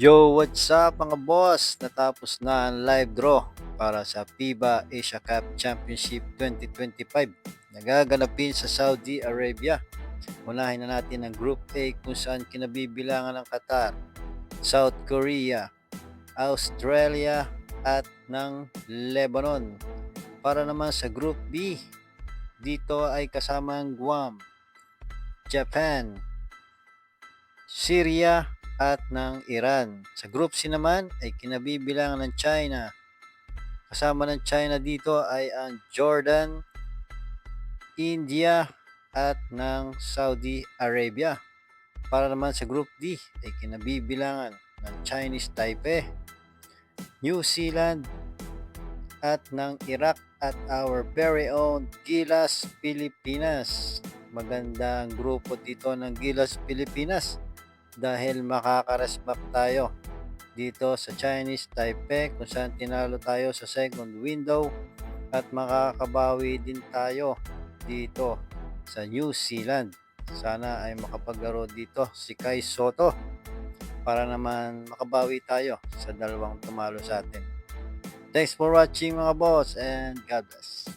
Yo, what's up mga boss? Natapos na ang live draw para sa FIBA Asia Cup Championship 2025 nagaganapin sa Saudi Arabia. Unahin na natin ang Group A kung saan kinabibilangan ng Qatar, South Korea, Australia at ng Lebanon. Para naman sa Group B, dito ay kasama ang Guam, Japan, Syria at ng Iran. Sa Group C naman ay kinabibilangan ng China. Kasama ng China dito ay ang Jordan, India at ng Saudi Arabia. Para naman sa Group D ay kinabibilangan ng Chinese Taipei, New Zealand at ng Iraq at our very own Gilas Pilipinas. Maganda ang grupo dito ng Gilas Pilipinas dahil makakaresback tayo dito sa Chinese Taipei kung saan tinalo tayo sa second window at makakabawi din tayo dito sa New Zealand. Sana ay makapaglaro dito si Kai Soto para naman makabawi tayo sa dalawang tumalo sa atin. Thanks for watching mga boss and God bless.